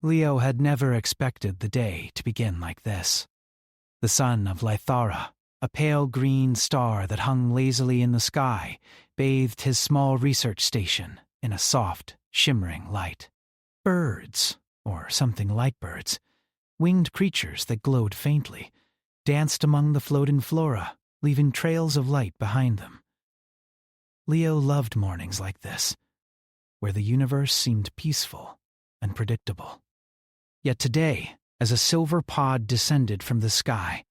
Leo had never expected the day to begin like this. The sun of Lythara, a pale green star that hung lazily in the sky, bathed his small research station in a soft, shimmering light. Birds, or something like birds, winged creatures that glowed faintly, danced among the floating flora, leaving trails of light behind them. Leo loved mornings like this, where the universe seemed peaceful and predictable. Yet today, as a silver pod descended from the sky,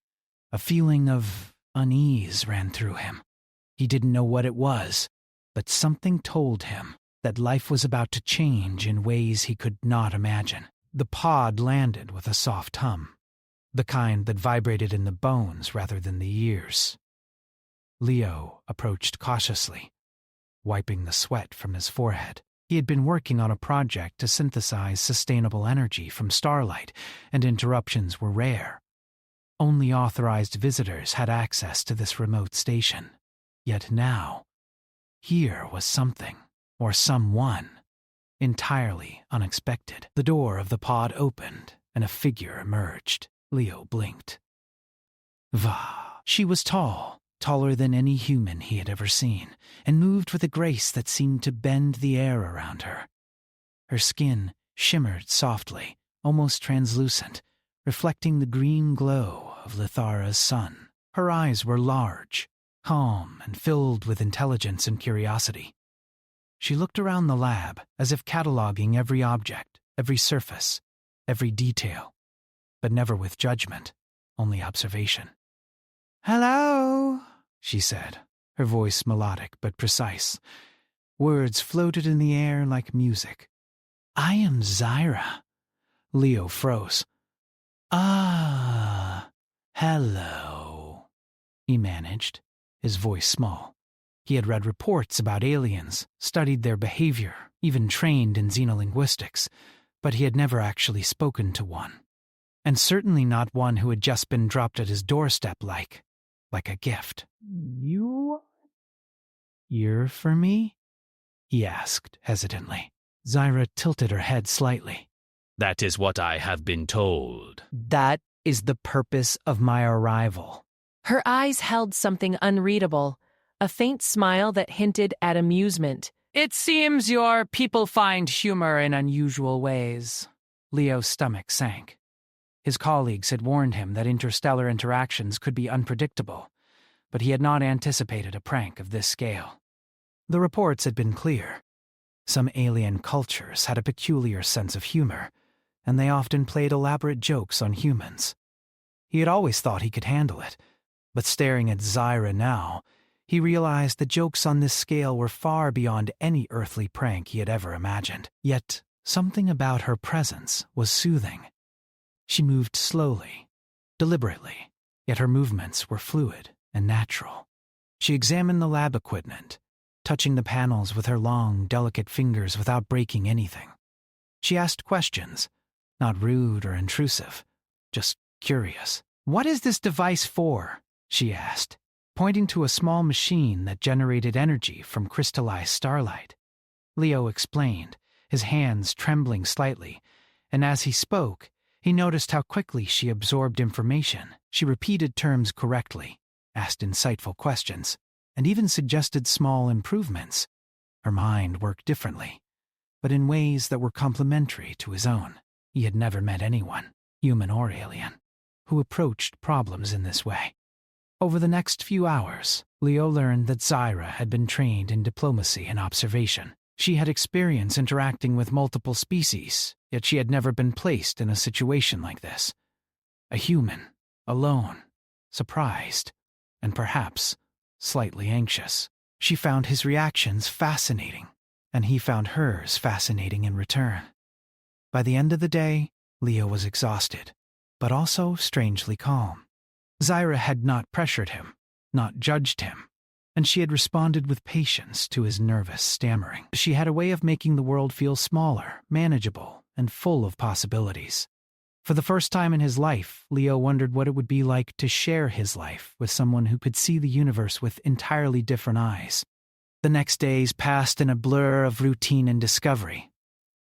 a feeling of unease ran through him. He didn't know what it was, but something told him that life was about to change in ways he could not imagine. The pod landed with a soft hum, the kind that vibrated in the bones rather than the ears. Leo approached cautiously, wiping the sweat from his forehead. He had been working on a project to synthesize sustainable energy from starlight, and interruptions were rare. Only authorized visitors had access to this remote station. Yet now, here was something, or someone, entirely unexpected. The door of the pod opened, and a figure emerged. Leo blinked. Va. She was tall, taller than any human he had ever seen, and moved with a grace that seemed to bend the air around her. Her skin shimmered softly, almost translucent, reflecting the green glow of Lythara's sun. Her eyes were large, calm, and filled with intelligence and curiosity. She looked around the lab as if cataloging every object, every surface, every detail, but never with judgment, only observation. "Hello," she said, her voice melodic but precise. Words floated in the air like music. "I am Zyra." Leo froze. "Ah, hello," he managed, his voice small. He had read reports about aliens, studied their behavior, even trained in xenolinguistics, but he had never actually spoken to one. And certainly not one who had just been dropped at his doorstep like a gift. "You're for me?" he asked hesitantly. Zyra tilted her head slightly. "That is what I have been told." "That is the purpose of my arrival." Her eyes held something unreadable, a faint smile that hinted at amusement. "It seems your people find humor in unusual ways." Leo's stomach sank. His colleagues had warned him that interstellar interactions could be unpredictable, but he had not anticipated a prank of this scale. The reports had been clear. Some alien cultures had a peculiar sense of humor, and they often played elaborate jokes on humans. He had always thought he could handle it, but staring at Zyra now, he realized the jokes on this scale were far beyond any earthly prank he had ever imagined. Yet something about her presence was soothing. She moved slowly, deliberately, yet her movements were fluid and natural. She examined the lab equipment, touching the panels with her long, delicate fingers without breaking anything. She asked questions, not rude or intrusive, just curious. "What is this device for?" she asked, pointing to a small machine that generated energy from crystallized starlight. Leo explained, his hands trembling slightly, and as he spoke, he noticed how quickly she absorbed information. She repeated terms correctly, asked insightful questions, and even suggested small improvements. Her mind worked differently, but in ways that were complementary to his own. He had never met anyone, human or alien, who approached problems in this way. Over the next few hours, Leo learned that Zyra had been trained in diplomacy and observation. She had experience interacting with multiple species, yet she had never been placed in a situation like this. A human, alone, surprised, and perhaps slightly anxious. She found his reactions fascinating, and he found hers fascinating in return. By the end of the day, Leo was exhausted, but also strangely calm. Zyra had not pressured him, not judged him, and she had responded with patience to his nervous stammering. She had a way of making the world feel smaller, manageable, and full of possibilities. For the first time in his life, Leo wondered what it would be like to share his life with someone who could see the universe with entirely different eyes. The next days passed in a blur of routine and discovery.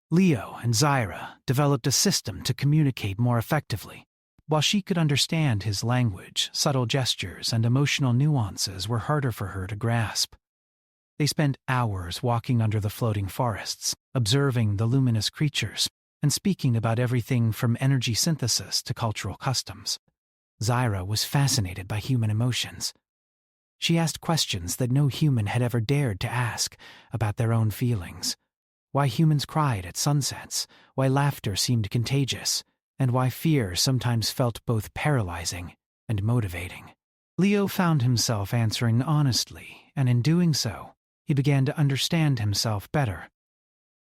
Leo and Zyra developed a system to communicate more effectively. While she could understand his language, subtle gestures and emotional nuances were harder for her to grasp. They spent hours walking under the floating forests, observing the luminous creatures, and speaking about everything from energy synthesis to cultural customs. Zyra was fascinated by human emotions. She asked questions that no human had ever dared to ask about their own feelings. Why humans cried at sunsets, why laughter seemed contagious, and why fear sometimes felt both paralyzing and motivating. Leo found himself answering honestly, and in doing so, he began to understand himself better.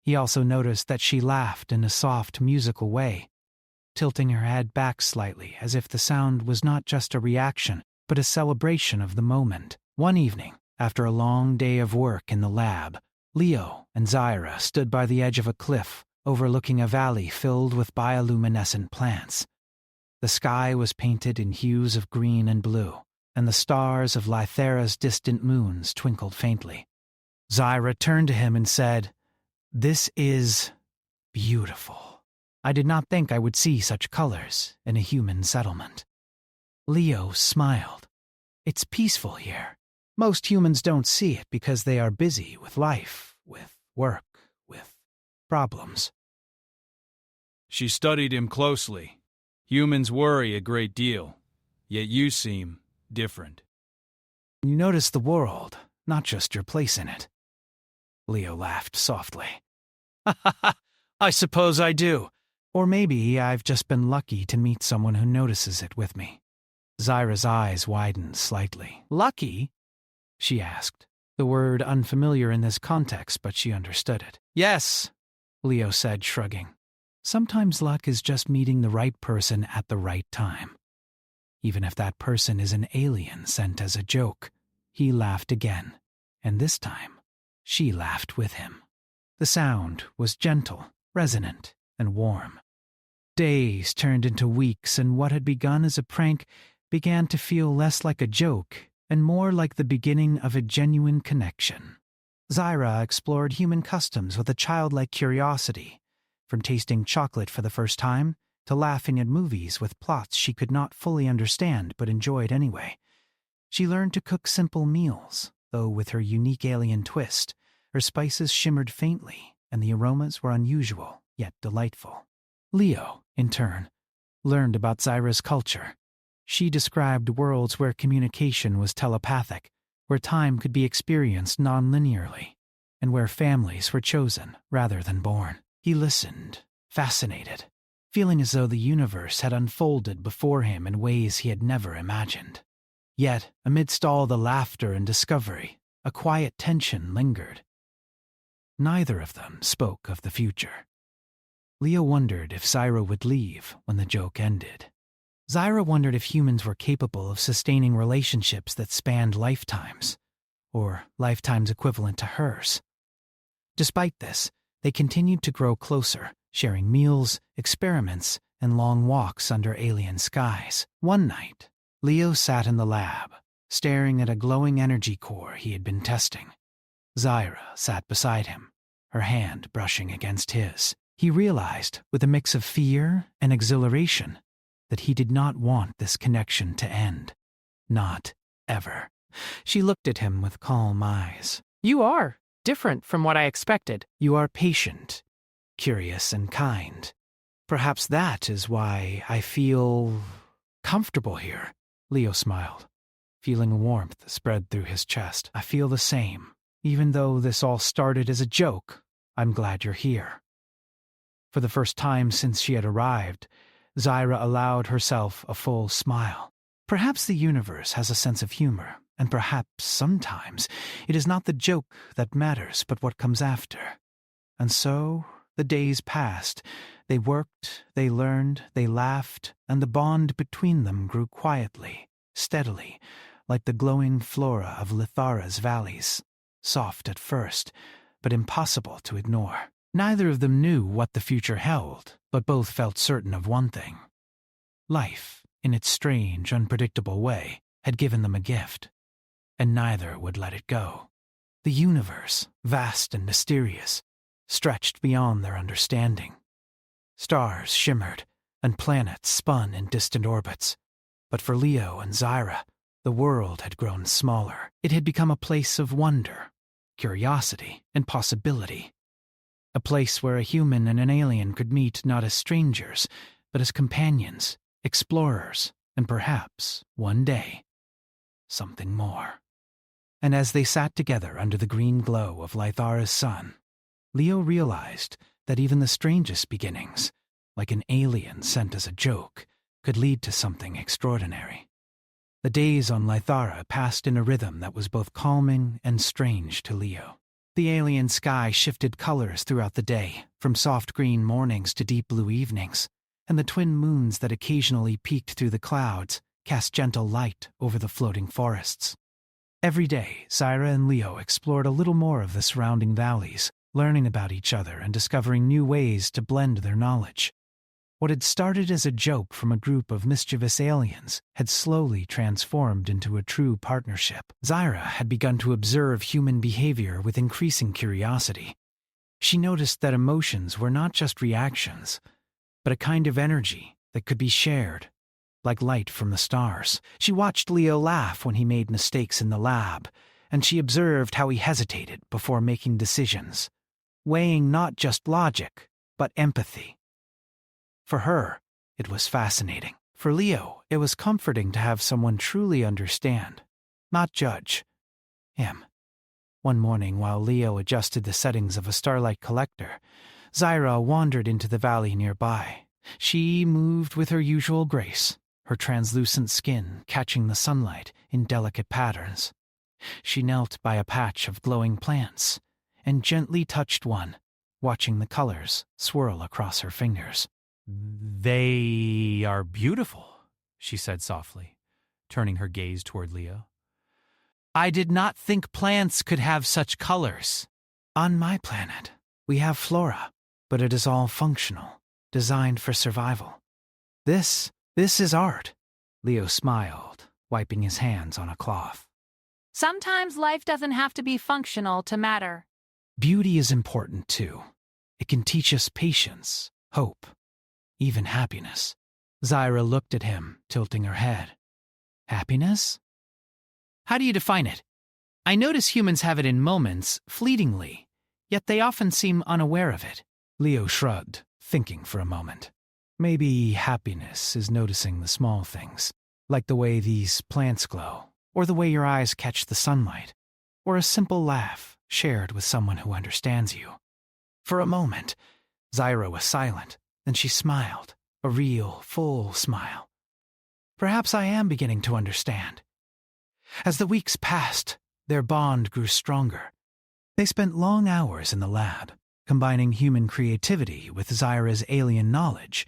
He also noticed that she laughed in a soft, musical way, tilting her head back slightly as if the sound was not just a reaction, but a celebration of the moment. One evening, after a long day of work in the lab, Leo and Zyra stood by the edge of a cliff, overlooking a valley filled with bioluminescent plants. The sky was painted in hues of green and blue, and the stars of Lythera's distant moons twinkled faintly. Zyra turned to him and said, "This is beautiful. I did not think I would see such colors in a human settlement." Leo smiled. "It's peaceful here. Most humans don't see it because they are busy with life, with work, with problems." She studied him closely. Humans worry a great deal, yet you seem different. "You notice the world, not just your place in it." Leo laughed softly. "I suppose I do. Or maybe I've just been lucky to meet someone who notices it with me." Zyra's eyes widened slightly. "Lucky?" she asked, the word unfamiliar in this context, but she understood it. "Yes," Leo said, shrugging. "Sometimes luck is just meeting the right person at the right time. Even if that person is an alien sent as a joke." He laughed again, and this time, she laughed with him. The sound was gentle, resonant, and warm. Days turned into weeks, and what had begun as a prank began to feel less like a joke and more like the beginning of a genuine connection. Zyra explored human customs with a childlike curiosity, from tasting chocolate for the first time to laughing at movies with plots she could not fully understand but enjoyed anyway. She learned to cook simple meals, though with her unique alien twist. Her spices shimmered faintly, and the aromas were unusual, yet delightful. Leo, in turn, learned about Zyra's culture. She described worlds where communication was telepathic, where time could be experienced non-linearly, and where families were chosen rather than born. He listened, fascinated, feeling as though the universe had unfolded before him in ways he had never imagined. Yet, amidst all the laughter and discovery, a quiet tension lingered. Neither of them spoke of the future. Leo wondered if Zyra would leave when the joke ended. Zyra wondered if humans were capable of sustaining relationships that spanned lifetimes, or lifetimes equivalent to hers. Despite this, they continued to grow closer, sharing meals, experiments, and long walks under alien skies. One night, Leo sat in the lab, staring at a glowing energy core he had been testing. Zyra sat beside him, her hand brushing against his. He realized, with a mix of fear and exhilaration, that he did not want this connection to end. Not ever. She looked at him with calm eyes. "You are different from what I expected." "You are patient, curious, and kind. Perhaps that is why I feel comfortable here." Leo smiled, feeling a warmth spread through his chest. "I feel the same. Even though this all started as a joke, I'm glad you're here." For the first time since she had arrived, Zyra allowed herself a full smile. Perhaps the universe has a sense of humor, and perhaps sometimes it is not the joke that matters but what comes after. And so the days passed. They worked, they learned, they laughed, and the bond between them grew quietly, steadily, like the glowing flora of Lythera's valleys, soft at first, but impossible to ignore. Neither of them knew what the future held, but both felt certain of one thing. Life, in its strange, unpredictable way, had given them a gift, and neither would let it go. The universe, vast and mysterious, stretched beyond their understanding. Stars shimmered, and planets spun in distant orbits. But for Leo and Zyra, the world had grown smaller. It had become a place of wonder, curiosity, and possibility. A place where a human and an alien could meet not as strangers, but as companions, explorers, and perhaps, one day, something more. And as they sat together under the green glow of Lythara's sun, Leo realized that even the strangest beginnings, like an alien sent as a joke, could lead to something extraordinary. The days on Lythara passed in a rhythm that was both calming and strange to Leo. The alien sky shifted colors throughout the day, from soft green mornings to deep blue evenings, and the twin moons that occasionally peeked through the clouds cast gentle light over the floating forests. Every day, Zyra and Leo explored a little more of the surrounding valleys, learning about each other and discovering new ways to blend their knowledge. What had started as a joke from a group of mischievous aliens had slowly transformed into a true partnership. Zyra had begun to observe human behavior with increasing curiosity. She noticed that emotions were not just reactions, but a kind of energy that could be shared, like light from the stars. She watched Leo laugh when he made mistakes in the lab, and she observed how he hesitated before making decisions, weighing not just logic, but empathy. For her, it was fascinating. For Leo, it was comforting to have someone truly understand, not judge, him. One morning, while Leo adjusted the settings of a starlight collector, Zyra wandered into the valley nearby. She moved with her usual grace, her translucent skin catching the sunlight in delicate patterns. She knelt by a patch of glowing plants and gently touched one, watching the colors swirl across her fingers. "They are beautiful," she said softly, turning her gaze toward Leo. "I did not think plants could have such colors. On my planet, we have flora, but it is all functional, designed for survival. This is art." Leo smiled, wiping his hands on a cloth. Sometimes life doesn't have to be functional to matter. Beauty is important too. It can teach us patience, hope, even happiness. Zyra looked at him, tilting her head. Happiness? How do you define it? I notice humans have it in moments, fleetingly, yet they often seem unaware of it. Leo shrugged, thinking for a moment. Maybe happiness is noticing the small things, like the way these plants glow, or the way your eyes catch the sunlight, or a simple laugh shared with someone who understands you. For a moment, Zyra was silent. Then she smiled, a real, full smile. Perhaps I am beginning to understand. As the weeks passed, their bond grew stronger. They spent long hours in the lab, combining human creativity with Zyra's alien knowledge.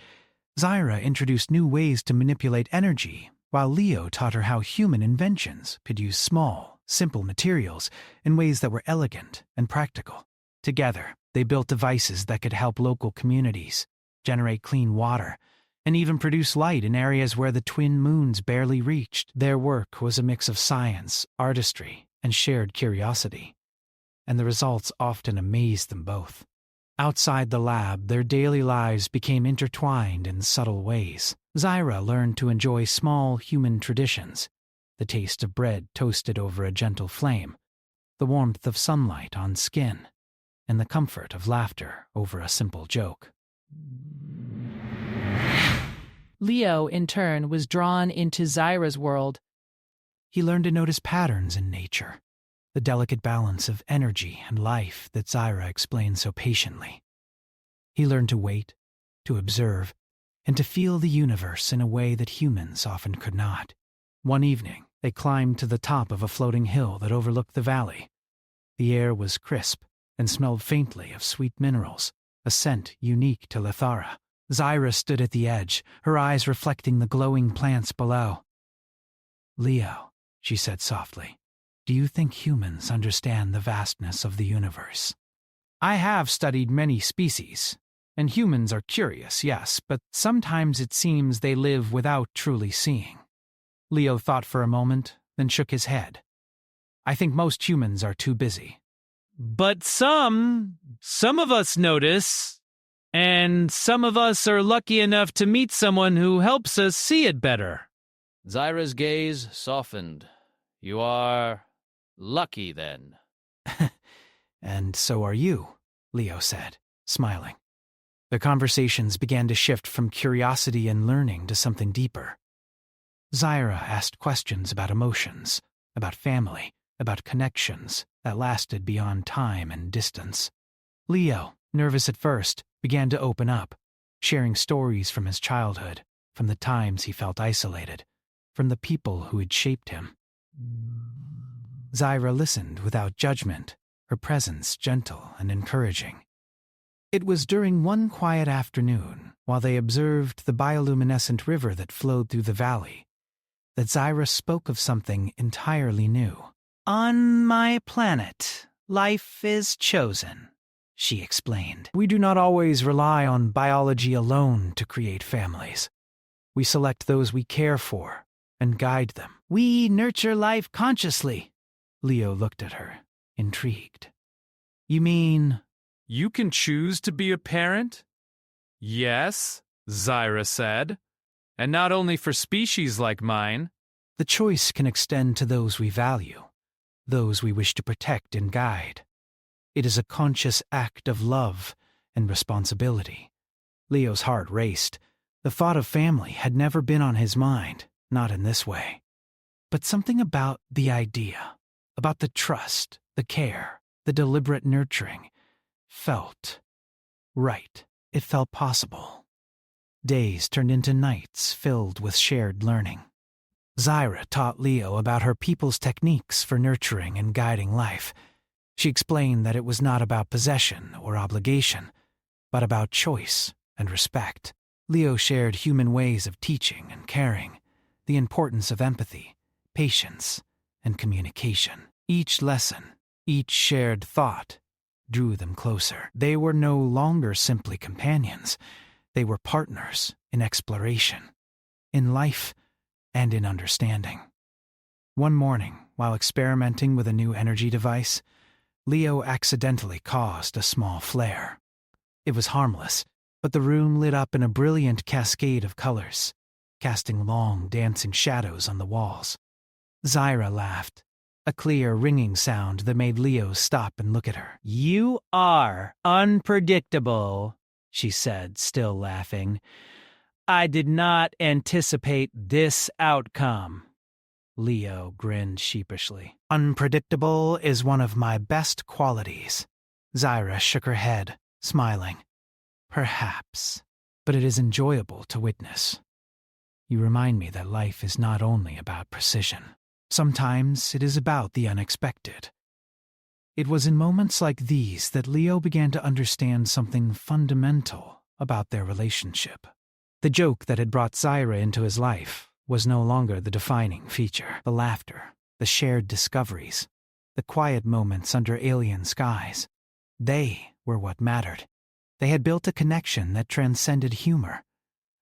Zyra introduced new ways to manipulate energy, while Leo taught her how human inventions could use small, simple materials in ways that were elegant and practical. Together, they built devices that could help local communities, generate clean water, and even produce light in areas where the twin moons barely reached. Their work was a mix of science, artistry, and shared curiosity, and the results often amazed them both. Outside the lab, their daily lives became intertwined in subtle ways. Zyra learned to enjoy small human traditions, the taste of bread toasted over a gentle flame, the warmth of sunlight on skin, and the comfort of laughter over a simple joke. Leo, in turn, was drawn into Zyra's world. He learned to notice patterns in nature, the delicate balance of energy and life that Zyra explained so patiently. He learned to wait, to observe, and to feel the universe in a way that humans often could not. One evening, they climbed to the top of a floating hill that overlooked the valley. The air was crisp and smelled faintly of sweet minerals, a scent unique to Lythara. Zyra stood at the edge, her eyes reflecting the glowing plants below. "Leo," she said softly, "do you think humans understand the vastness of the universe?" "I have studied many species, and humans are curious, yes, but sometimes it seems they live without truly seeing." Leo thought for a moment, then shook his head. "I think most humans are too busy. But some of us notice, and some of us are lucky enough to meet someone who helps us see it better. Zyra's gaze softened. You are lucky, then. And so are you, Leo said, smiling. Their conversations began to shift from curiosity and learning to something deeper. Zyra asked questions about emotions, about family, about connections that lasted beyond time and distance. Leo, nervous at first, began to open up, sharing stories from his childhood, from the times he felt isolated, from the people who had shaped him. Zyra listened without judgment, her presence gentle and encouraging. It was during one quiet afternoon, while they observed the bioluminescent river that flowed through the valley, that Zyra spoke of something entirely new. On my planet, life is chosen, she explained. We do not always rely on biology alone to create families. We select those we care for and guide them. We nurture life consciously. Leo looked at her, intrigued. You mean... You can choose to be a parent? Yes, Zyra said. And not only for species like mine. The choice can extend to those we value, those we wish to protect and guide. It is a conscious act of love and responsibility. Leo's heart raced. The thought of family had never been on his mind, not in this way. But something about the idea, about the trust, the care, the deliberate nurturing, felt right. It felt possible. Days turned into nights filled with shared learning. Zyra taught Leo about her people's techniques for nurturing and guiding life. She explained that it was not about possession or obligation, but about choice and respect. Leo shared human ways of teaching and caring, the importance of empathy, patience, and communication. Each lesson, each shared thought, drew them closer. They were no longer simply companions. They were partners in exploration, in life, and in understanding. One morning, while experimenting with a new energy device, Leo accidentally caused a small flare. It was harmless, but the room lit up in a brilliant cascade of colors, casting long, dancing shadows on the walls. Zyra laughed, a clear, ringing sound that made Leo stop and look at her. You are unpredictable, she said, still laughing. I did not anticipate this outcome. Leo grinned sheepishly. Unpredictable is one of my best qualities. Zyra shook her head, smiling. Perhaps, but it is enjoyable to witness. You remind me that life is not only about precision. Sometimes it is about the unexpected. It was in moments like these that Leo began to understand something fundamental about their relationship. The joke that had brought Zyra into his life was no longer the defining feature. The laughter, the shared discoveries, the quiet moments under alien skies, they were what mattered. They had built a connection that transcended humor,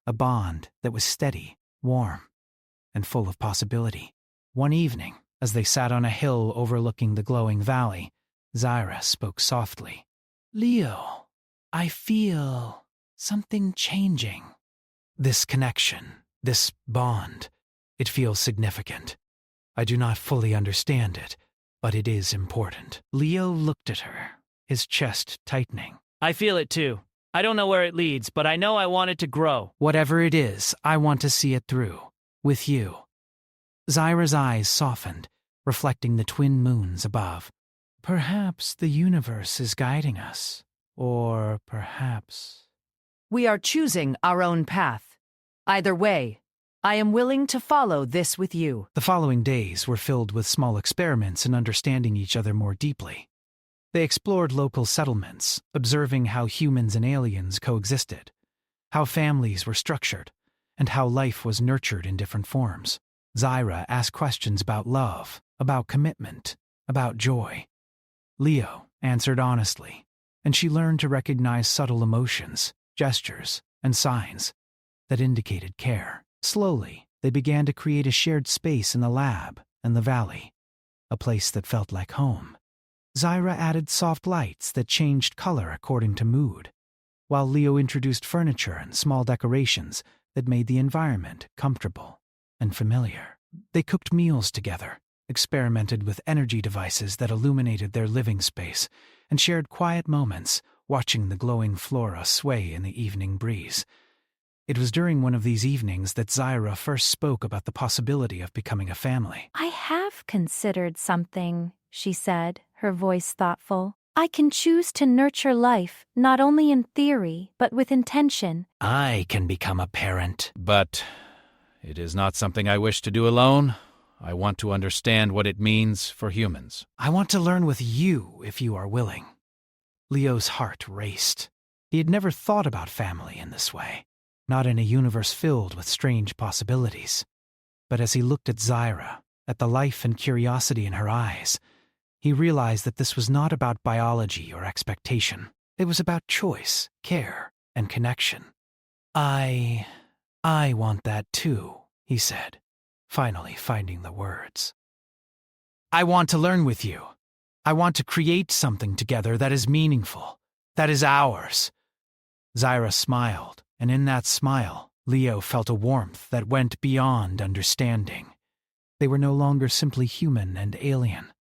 a bond that was steady, warm, and full of possibility. One evening, as they sat on a hill overlooking the glowing valley, Zyra spoke softly. Leo, I feel something changing. This connection, this bond, it feels significant. I do not fully understand it, but it is important. Leo looked at her, his chest tightening. I feel it too. I don't know where it leads, but I know I want it to grow. Whatever it is, I want to see it through, with you. Zyra's eyes softened, reflecting the twin moons above. Perhaps the universe is guiding us, or perhaps... We are choosing our own path. Either way, I am willing to follow this with you. The following days were filled with small experiments in understanding each other more deeply. They explored local settlements, observing how humans and aliens coexisted, how families were structured, and how life was nurtured in different forms. Zyra asked questions about love, about commitment, about joy. Leo answered honestly, and she learned to recognize subtle emotions, gestures, and signs that indicated care. Slowly, they began to create a shared space in the lab and the valley, a place that felt like home. Zyra added soft lights that changed color according to mood, while Leo introduced furniture and small decorations that made the environment comfortable and familiar. They cooked meals together, experimented with energy devices that illuminated their living space, and shared quiet moments watching the glowing flora sway in the evening breeze. It was during one of these evenings that Zyra first spoke about the possibility of becoming a family. I have considered something, she said, her voice thoughtful. I can choose to nurture life, not only in theory, but with intention. I can become a parent. But it is not something I wish to do alone. I want to understand what it means for humans. I want to learn with you if you are willing. Leo's heart raced. He had never thought about family in this way, not in a universe filled with strange possibilities. But as he looked at Zyra, at the life and curiosity in her eyes, he realized that this was not about biology or expectation. It was about choice, care, and connection. I want that too, he said, finally finding the words. I want to learn with you. I want to create something together that is meaningful, that is ours. Zyra smiled, and in that smile, Leo felt a warmth that went beyond understanding. They were no longer simply human and alien.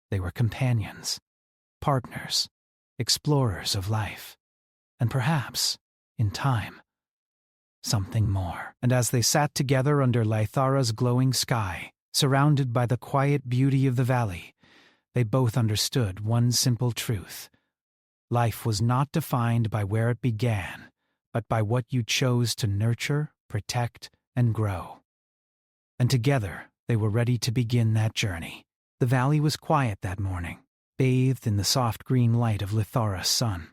They were companions, partners, explorers of life, and perhaps, in time, something more. And as they sat together under Lythara's glowing sky, surrounded by the quiet beauty of the valley, they both understood one simple truth. Life was not defined by where it began, but by what you chose to nurture, protect, and grow. And together, they were ready to begin that journey. The valley was quiet that morning, bathed in the soft green light of Lythara's sun.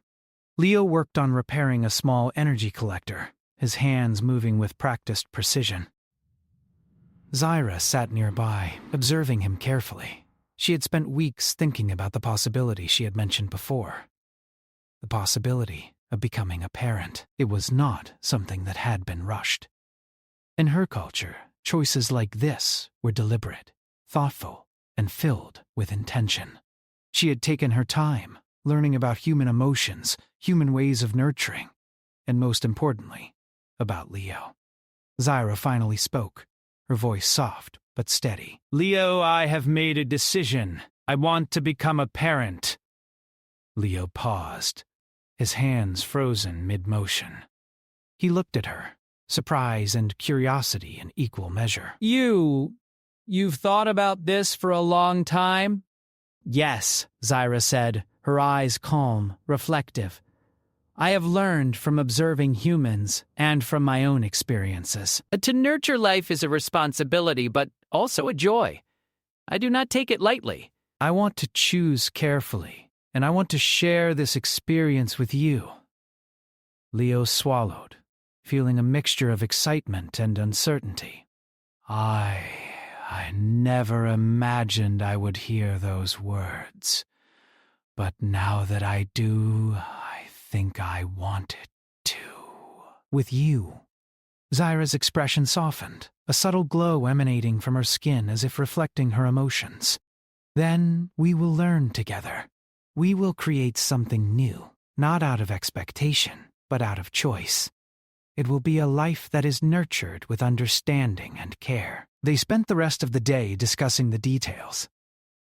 Leo worked on repairing a small energy collector, his hands moving with practiced precision. Zyra sat nearby, observing him carefully. She had spent weeks thinking about the possibility she had mentioned before. The possibility of becoming a parent. It was not something that had been rushed. In her culture, choices like this were deliberate, thoughtful, and filled with intention. She had taken her time, learning about human emotions, human ways of nurturing, and most importantly, about Leo. Zyra finally spoke, her voice soft but steady. Leo, I have made a decision. I want to become a parent. Leo paused, his hands frozen mid-motion. He looked at her, surprise and curiosity in equal measure. You've thought about this for a long time? Yes, Zyra said, her eyes calm, reflective. I have learned from observing humans and from my own experiences. To nurture life is a responsibility, but also a joy. I do not take it lightly. I want to choose carefully, and I want to share this experience with you. Leo swallowed, feeling a mixture of excitement and uncertainty. I never imagined I would hear those words. But now that I do, I think I want it to. With you. Zyra's expression softened, a subtle glow emanating from her skin as if reflecting her emotions. Then we will learn together. We will create something new, not out of expectation, but out of choice. It will be a life that is nurtured with understanding and care. They spent the rest of the day discussing the details.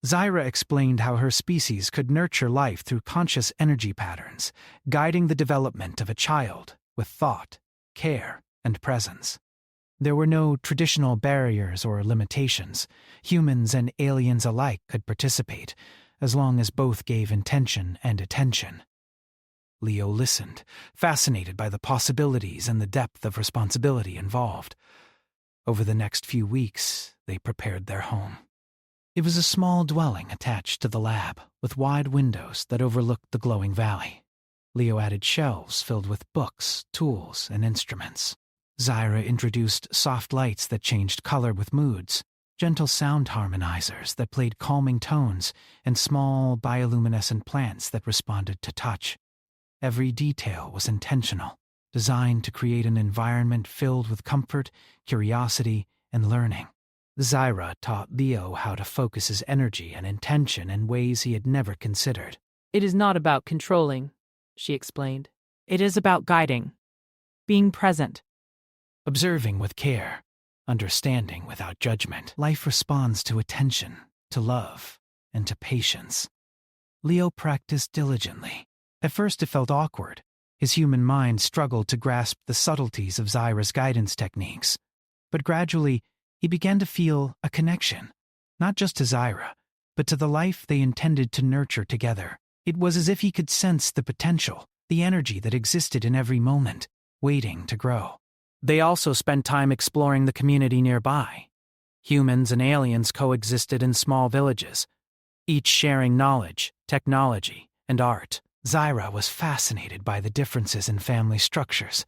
Zyra explained how her species could nurture life through conscious energy patterns, guiding the development of a child with thought, care, and presence. There were no traditional barriers or limitations. Humans and aliens alike could participate, as long as both gave intention and attention. Leo listened, fascinated by the possibilities and the depth of responsibility involved. Over the next few weeks, they prepared their home. It was a small dwelling attached to the lab, with wide windows that overlooked the glowing valley. Leo added shelves filled with books, tools, and instruments. Zyra introduced soft lights that changed color with moods, gentle sound harmonizers that played calming tones, and small bioluminescent plants that responded to touch. Every detail was intentional, designed to create an environment filled with comfort, curiosity, and learning. Zyra taught Leo how to focus his energy and intention in ways he had never considered. It is not about controlling, she explained. It is about guiding, being present. Observing with care, understanding without judgment, life responds to attention, to love, and to patience. Leo practiced diligently. At first it felt awkward. His human mind struggled to grasp the subtleties of Zyra's guidance techniques. But gradually, he began to feel a connection, not just to Zyra, but to the life they intended to nurture together. It was as if he could sense the potential, the energy that existed in every moment, waiting to grow. They also spent time exploring the community nearby. Humans and aliens coexisted in small villages, each sharing knowledge, technology, and art. Zyra was fascinated by the differences in family structures,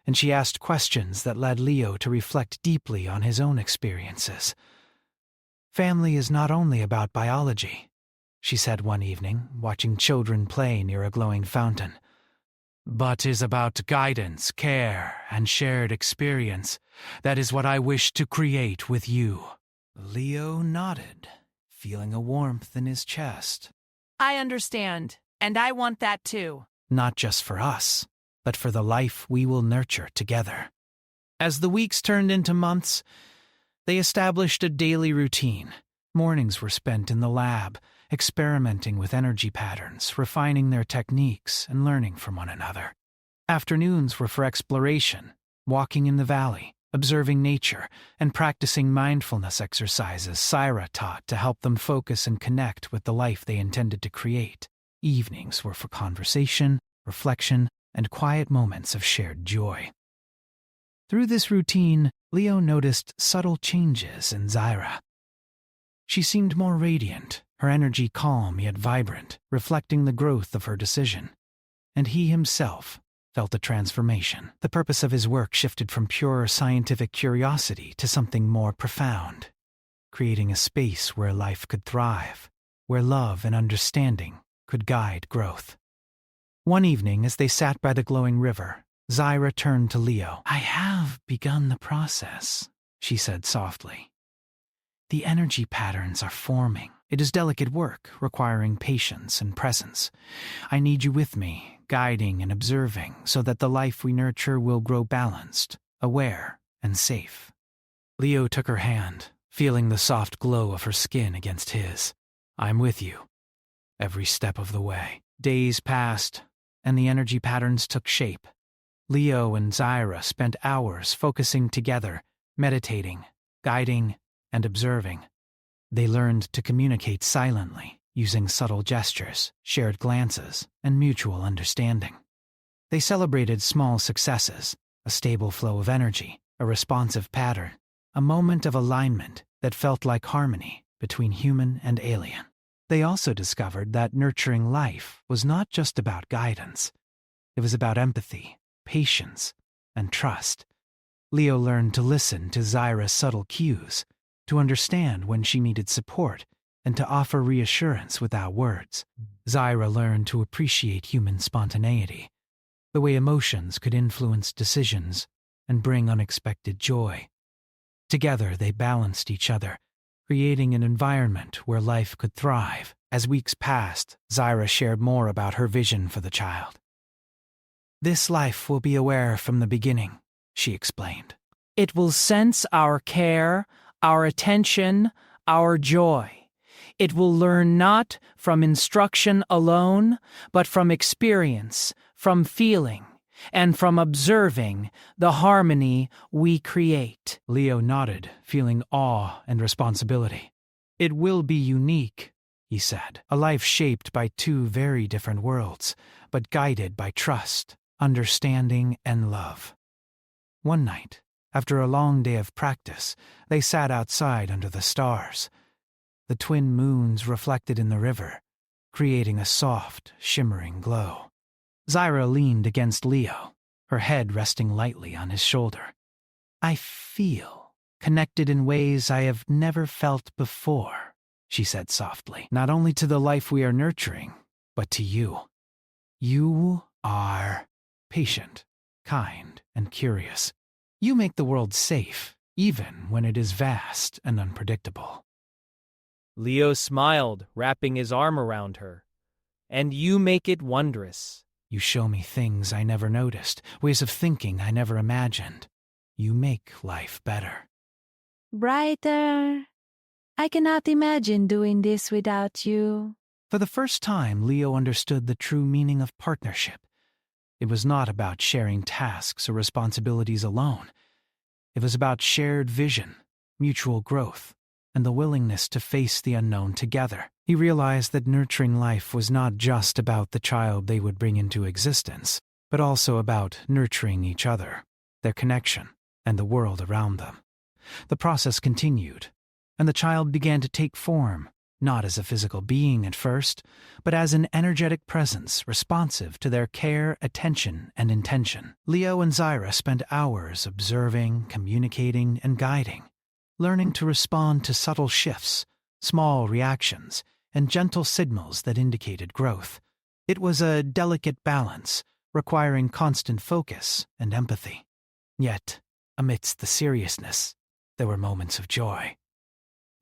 and she asked questions that led Leo to reflect deeply on his own experiences. Family is not only about biology, she said one evening, watching children play near a glowing fountain, but is about guidance, care, and shared experience. That is what I wish to create with you. Leo nodded, feeling a warmth in his chest. I understand, and I want that too. Not just for us, but for the life we will nurture together. As the weeks turned into months, they established a daily routine. Mornings were spent in the lab, experimenting with energy patterns, refining their techniques, and learning from one another. Afternoons were for exploration, walking in the valley, observing nature, and practicing mindfulness exercises Zyra taught to help them focus and connect with the life they intended to create. Evenings were for conversation, reflection, and quiet moments of shared joy. Through this routine, Leo noticed subtle changes in Zyra. She seemed more radiant, her energy calm yet vibrant, reflecting the growth of her decision. And he himself felt a transformation. The purpose of his work shifted from pure scientific curiosity to something more profound, creating a space where life could thrive, where love and understanding could guide growth. One evening, as they sat by the glowing river, Zyra turned to Leo. I have begun the process, she said softly. The energy patterns are forming. It is delicate work, requiring patience and presence. I need you with me, guiding and observing, so that the life we nurture will grow balanced, aware, and safe. Leo took her hand, feeling the soft glow of her skin against his. I'm with you, every step of the way. Days passed, and the energy patterns took shape. Leo and Zyra spent hours focusing together, meditating, guiding, and observing. They learned to communicate silently, using subtle gestures, shared glances, and mutual understanding. They celebrated small successes, a stable flow of energy, a responsive pattern, a moment of alignment that felt like harmony between human and alien. They also discovered that nurturing life was not just about guidance. It was about empathy, patience, and trust. Leo learned to listen to Zyra's subtle cues, to understand when she needed support, and to offer reassurance without words. Zyra learned to appreciate human spontaneity, the way emotions could influence decisions and bring unexpected joy. Together they balanced each other, creating an environment where life could thrive. As weeks passed, Zyra shared more about her vision for the child. This life will be aware from the beginning, she explained. It will sense our care, our attention, our joy. It will learn not from instruction alone, but from experience, from feeling, and from observing the harmony we create. Leo nodded, feeling awe and responsibility. It will be unique, he said, a life shaped by two very different worlds, but guided by trust, understanding, and love. One night, after a long day of practice, they sat outside under the stars. The twin moons reflected in the river, creating a soft, shimmering glow. Zyra leaned against Leo, her head resting lightly on his shoulder. I feel connected in ways I have never felt before, she said softly, not only to the life we are nurturing, but to you. You are patient, kind, and curious. You make the world safe, even when it is vast and unpredictable. Leo smiled, wrapping his arm around her. And you make it wondrous. You show me things I never noticed, ways of thinking I never imagined. You make life better. Brighter. I cannot imagine doing this without you. For the first time, Leo understood the true meaning of partnership. It was not about sharing tasks or responsibilities alone. It was about shared vision, mutual growth, and the willingness to face the unknown together. He realized that nurturing life was not just about the child they would bring into existence, but also about nurturing each other, their connection, and the world around them. The process continued, and the child began to take form, not as a physical being at first, but as an energetic presence responsive to their care, attention, and intention. Leo and Zyra spent hours observing, communicating, and guiding, learning to respond to subtle shifts, small reactions, and gentle signals that indicated growth. It was a delicate balance, requiring constant focus and empathy. Yet, amidst the seriousness, there were moments of joy.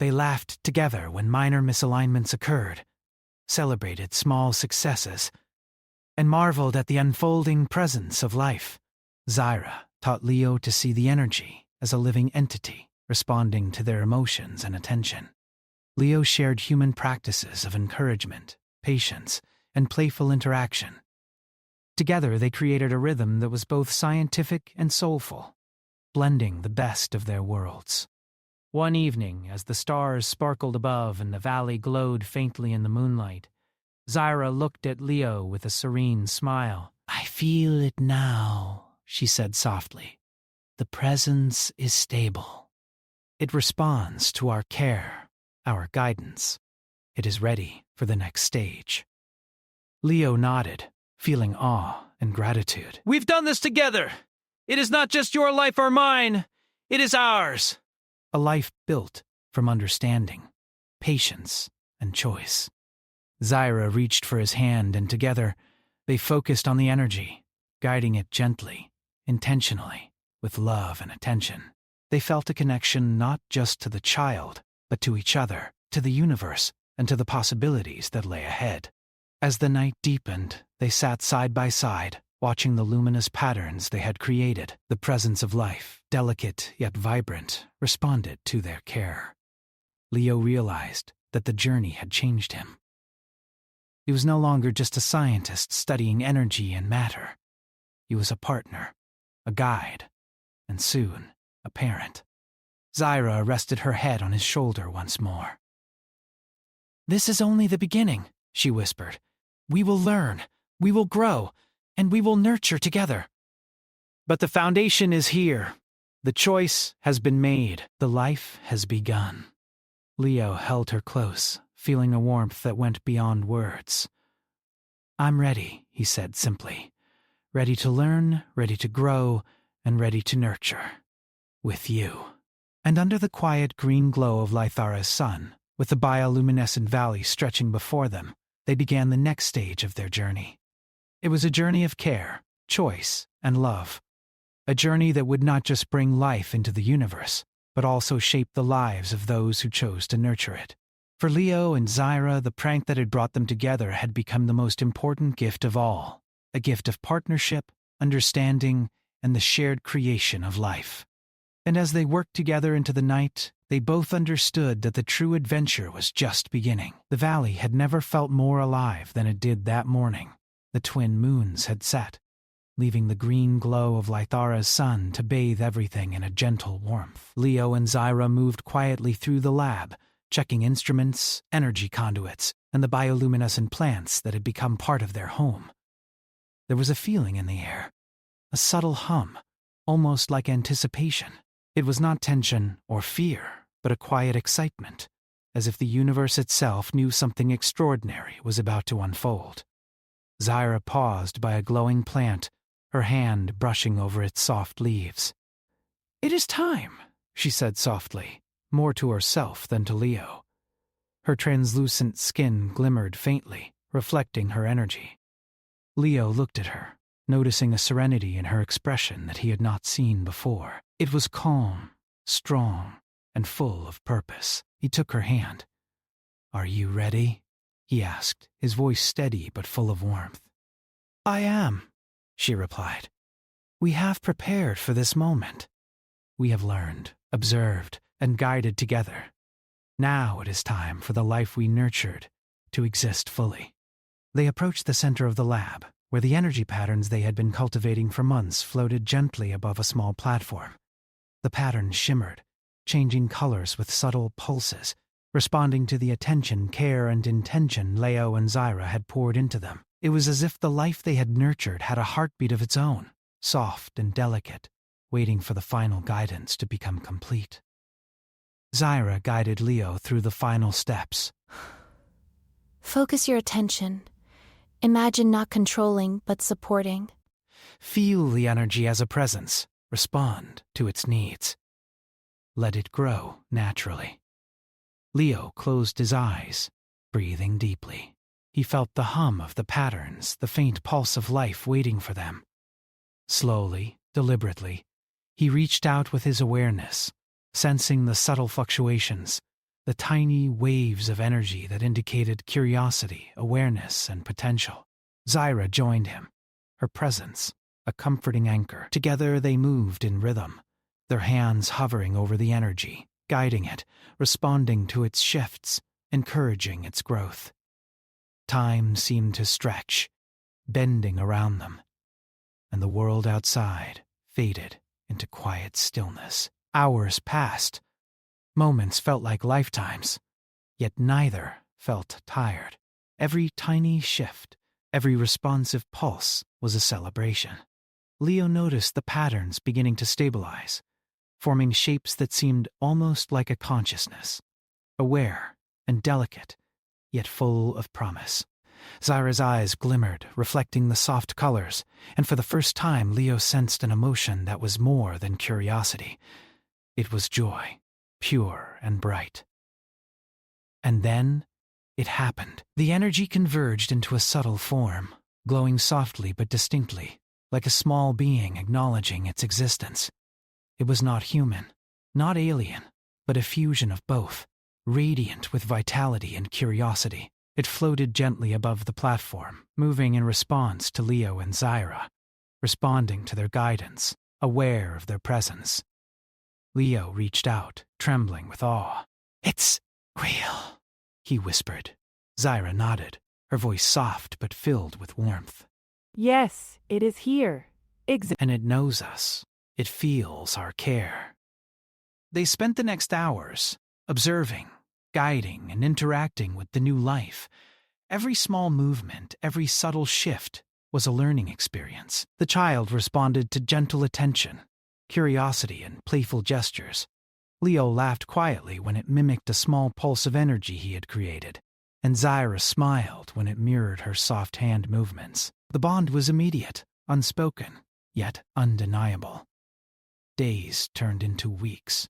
They laughed together when minor misalignments occurred, celebrated small successes, and marveled at the unfolding presence of life. Zyra taught Leo to see the energy as a living entity, responding to their emotions and attention. Leo shared human practices of encouragement, patience, and playful interaction. Together they created a rhythm that was both scientific and soulful, blending the best of their worlds. One evening, as the stars sparkled above and the valley glowed faintly in the moonlight, Zyra looked at Leo with a serene smile. "I feel it now," she said softly. "The presence is stable. It responds to our care, our guidance. It is ready for the next stage." Leo nodded, feeling awe and gratitude. "We've done this together! It is not just your life or mine, it is ours!" A life built from understanding, patience, and choice. Zyra reached for his hand, and together they focused on the energy, guiding it gently, intentionally, with love and attention. They felt a connection not just to the child, but to each other, to the universe, and to the possibilities that lay ahead. As the night deepened, they sat side by side, watching the luminous patterns they had created. The presence of life, delicate yet vibrant, responded to their care. Leo realized that the journey had changed him. He was no longer just a scientist studying energy and matter. He was a partner, a guide, and soon a parent. Zyra rested her head on his shoulder once more. "This is only the beginning," she whispered. "We will learn, we will grow, and we will nurture together. But the foundation is here. The choice has been made. The life has begun." Leo held her close, feeling a warmth that went beyond words. "I'm ready," he said simply. "Ready to learn, ready to grow, and ready to nurture. With you." And under the quiet green glow of Lythara's sun, with the bioluminescent valley stretching before them, they began the next stage of their journey. It was a journey of care, choice, and love. A journey that would not just bring life into the universe, but also shape the lives of those who chose to nurture it. For Leo and Zyra, the prank that had brought them together had become the most important gift of all, a gift of partnership, understanding, and the shared creation of life. And as they worked together into the night, they both understood that the true adventure was just beginning. The valley had never felt more alive than it did that morning. The twin moons had set, leaving the green glow of Lythara's sun to bathe everything in a gentle warmth. Leo and Zyra moved quietly through the lab, checking instruments, energy conduits, and the bioluminescent plants that had become part of their home. There was a feeling in the air, a subtle hum, almost like anticipation. It was not tension or fear, but a quiet excitement, as if the universe itself knew something extraordinary was about to unfold. Zyra paused by a glowing plant, her hand brushing over its soft leaves. "It is time," she said softly, more to herself than to Leo. Her translucent skin glimmered faintly, reflecting her energy. Leo looked at her, noticing a serenity in her expression that he had not seen before. It was calm, strong and full of purpose. He took her hand. "Are you ready?" he asked, his voice steady but full of warmth. "I am," she replied. "We have prepared for this moment. We have learned, observed, and guided together. Now it is time for the life we nurtured to exist fully." They approached the center of the lab, where the energy patterns they had been cultivating for months floated gently above a small platform. The patterns shimmered, changing colors with subtle pulses, responding to the attention, care, and intention Leo and Zyra had poured into them. It was as if the life they had nurtured had a heartbeat of its own, soft and delicate, waiting for the final guidance to become complete. Zyra guided Leo through the final steps. Focus your attention. Imagine not controlling, but supporting. Feel the energy as a presence. Respond to its needs. Let it grow naturally. Leo closed his eyes, breathing deeply. He felt the hum of the patterns, the faint pulse of life waiting for them. Slowly, deliberately, he reached out with his awareness, sensing the subtle fluctuations, the tiny waves of energy that indicated curiosity, awareness, and potential. Zyra joined him, her presence a comforting anchor. Together they moved in rhythm, their hands hovering over the energy, guiding it, responding to its shifts, encouraging its growth. Time seemed to stretch, bending around them, and the world outside faded into quiet stillness. Hours passed. Moments felt like lifetimes, yet neither felt tired. Every tiny shift, every responsive pulse was a celebration. Leo noticed the patterns beginning to stabilize, forming shapes that seemed almost like a consciousness, aware and delicate, yet full of promise. Zyra's eyes glimmered, reflecting the soft colors, and for the first time Leo sensed an emotion that was more than curiosity. It was joy, pure and bright. And then it happened. The energy converged into a subtle form, glowing softly but distinctly, like a small being acknowledging its existence. It was not human, not alien, but a fusion of both, radiant with vitality and curiosity. It floated gently above the platform, moving in response to Leo and Zyra, responding to their guidance, aware of their presence. Leo reached out, trembling with awe. "It's real," he whispered. Zyra nodded, her voice soft but filled with warmth. "Yes, it is here. And it knows us. It feels our care." They spent the next hours, observing, guiding, and interacting with the new life. Every small movement, every subtle shift was a learning experience. The child responded to gentle attention, curiosity, and playful gestures. Leo laughed quietly when it mimicked a small pulse of energy he had created, and Zyra smiled when it mirrored her soft hand movements. The bond was immediate, unspoken, yet undeniable. Days turned into weeks,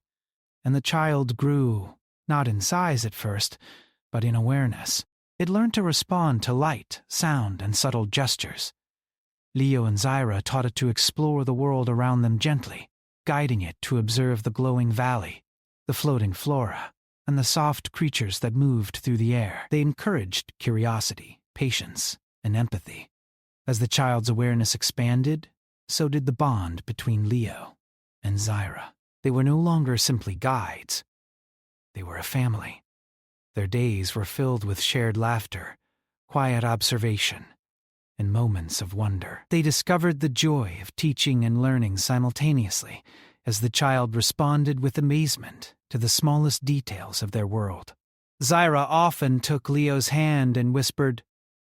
and the child grew, not in size at first, but in awareness. It learned to respond to light, sound, and subtle gestures. Leo and Zyra taught it to explore the world around them gently, guiding it to observe the glowing valley, the floating flora, and the soft creatures that moved through the air. They encouraged curiosity, patience, and empathy. As the child's awareness expanded, so did the bond between Leo and Zyra. They were no longer simply guides. They were a family. Their days were filled with shared laughter, quiet observation, and moments of wonder. They discovered the joy of teaching and learning simultaneously as the child responded with amazement to the smallest details of their world. Zyra often took Leo's hand and whispered,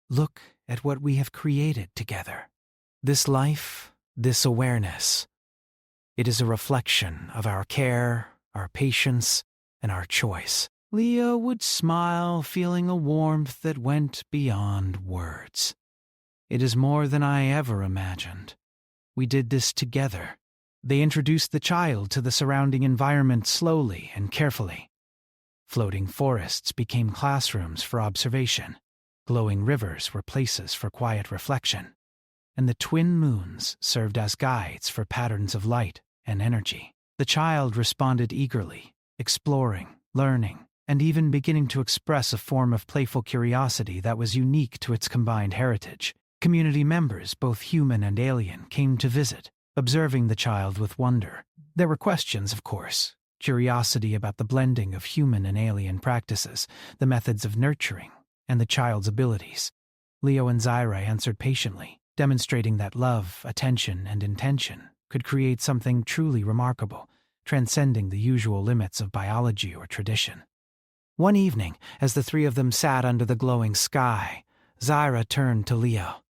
"Look at what we have created together. This life, this awareness. It is a reflection of our care, our patience, and our choice." Leo would smile, feeling a warmth that went beyond words. "It is more than I ever imagined. We did this together." They introduced the child to the surrounding environment slowly and carefully. Floating forests became classrooms for observation. Glowing rivers were places for quiet reflection. And the twin moons served as guides for patterns of light and energy. The child responded eagerly, exploring, learning, and even beginning to express a form of playful curiosity that was unique to its combined heritage. Community members, both human and alien, came to visit, observing the child with wonder. There were questions, of course, curiosity about the blending of human and alien practices, the methods of nurturing, and the child's abilities. Leo and Zyra answered patiently, demonstrating that love, attention, and intention could create something truly remarkable, transcending the usual limits of biology or tradition. One evening, as the three of them sat under the glowing sky, Zyra turned to Leo.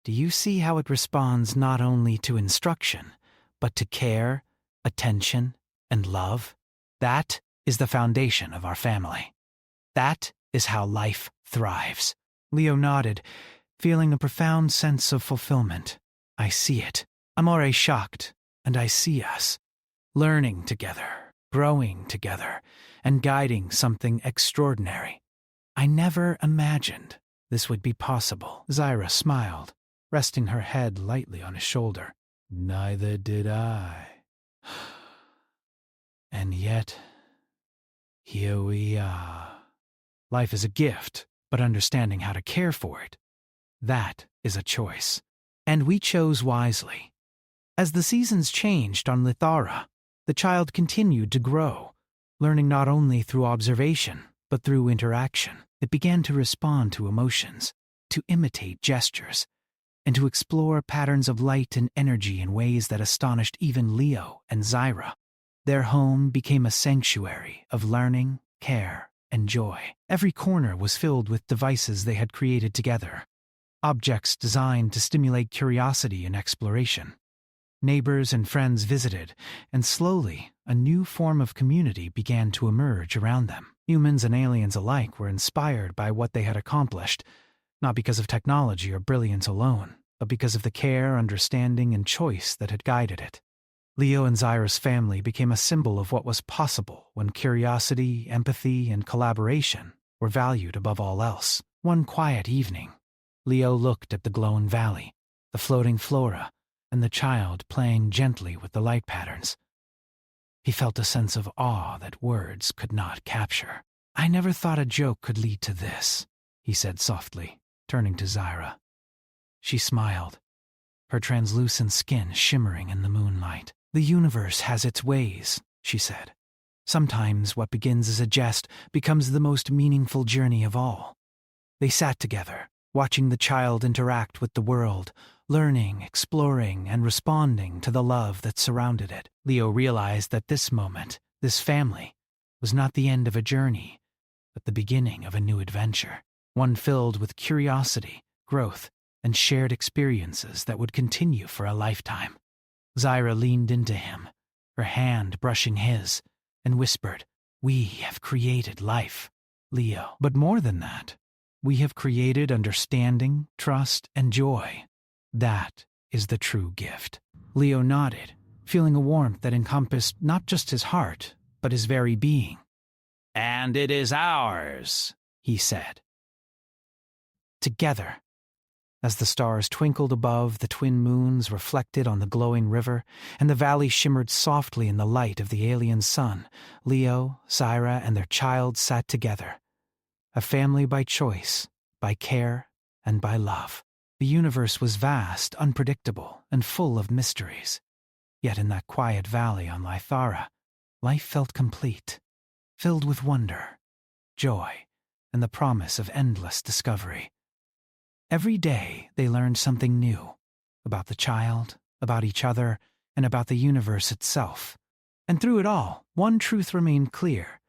"Do you see how it responds not only to instruction, but to care, attention, and love? That is the foundation of our family. That is how life thrives." Leo nodded, feeling a profound sense of fulfillment. "I see it. Amore shocked, and I see us. Learning together, growing together, and guiding something extraordinary. I never imagined this would be possible." Zyra smiled, resting her head lightly on his shoulder. "Neither did I. And yet, here we are." Life is a gift, but understanding how to care for it, that is a choice. And we chose wisely. As the seasons changed on Lithara, the child continued to grow, learning not only through observation, but through interaction. It began to respond to emotions, to imitate gestures, and to explore patterns of light and energy in ways that astonished even Leo and Zyra. Their home became a sanctuary of learning, care, and joy. Every corner was filled with devices they had created together, objects designed to stimulate curiosity and exploration. Neighbors and friends visited, and slowly, a new form of community began to emerge around them. Humans and aliens alike were inspired by what they had accomplished, not because of technology or brilliance alone, but because of the care, understanding, and choice that had guided it. Leo and Zyra's family became a symbol of what was possible when curiosity, empathy, and collaboration were valued above all else. One quiet evening, Leo looked at the glowing valley, the floating flora, and the child playing gently with the light patterns. He felt a sense of awe that words could not capture. "I never thought a joke could lead to this," he said softly, turning to Zyra. She smiled, her translucent skin shimmering in the moonlight. "The universe has its ways," she said. "Sometimes what begins as a jest becomes the most meaningful journey of all." They sat together, watching the child interact with the world, learning, exploring, and responding to the love that surrounded it. Leo realized that this moment, this family, was not the end of a journey, but the beginning of a new adventure, one filled with curiosity, growth, and shared experiences that would continue for a lifetime. Zyra leaned into him, her hand brushing his, and whispered, "We have created life, Leo. But more than that, we have created understanding, trust, and joy. That is the true gift." Leo nodded, feeling a warmth that encompassed not just his heart, but his very being. "And it is ours," he said. Together, as the stars twinkled above, the twin moons reflected on the glowing river, and the valley shimmered softly in the light of the alien sun, Leo, Zyra, and their child sat together. A family by choice, by care, and by love. The universe was vast, unpredictable, and full of mysteries. Yet in that quiet valley on Lithara, life felt complete, filled with wonder, joy, and the promise of endless discovery. Every day they learned something new, about the child, about each other, and about the universe itself. And through it all, one truth remained clear.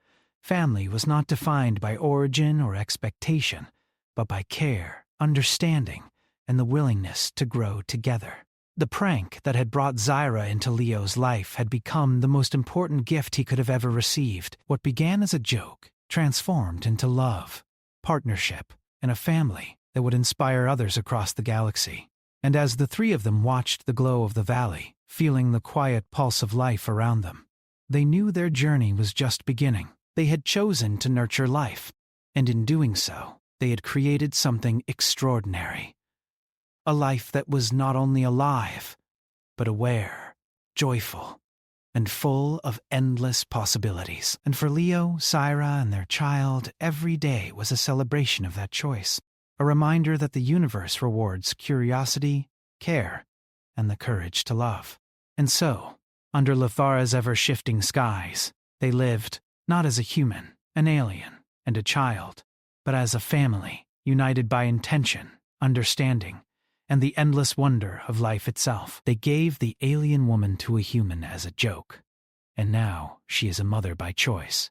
Family was not defined by origin or expectation, but by care, understanding, and the willingness to grow together. The prank that had brought Zyra into Leo's life had become the most important gift he could have ever received. What began as a joke transformed into love, partnership, and a family that would inspire others across the galaxy. And as the three of them watched the glow of the valley, feeling the quiet pulse of life around them, they knew their journey was just beginning. They had chosen to nurture life, and in doing so, they had created something extraordinary. A life that was not only alive, but aware, joyful, and full of endless possibilities. And for Leo, Syra, and their child, every day was a celebration of that choice, a reminder that the universe rewards curiosity, care, and the courage to love. And so, under Lothara's ever-shifting skies, they lived not as a human, an alien, and a child, but as a family, united by intention, understanding, and the endless wonder of life itself. They gave the alien woman to a human as a joke, and now she is a mother by choice.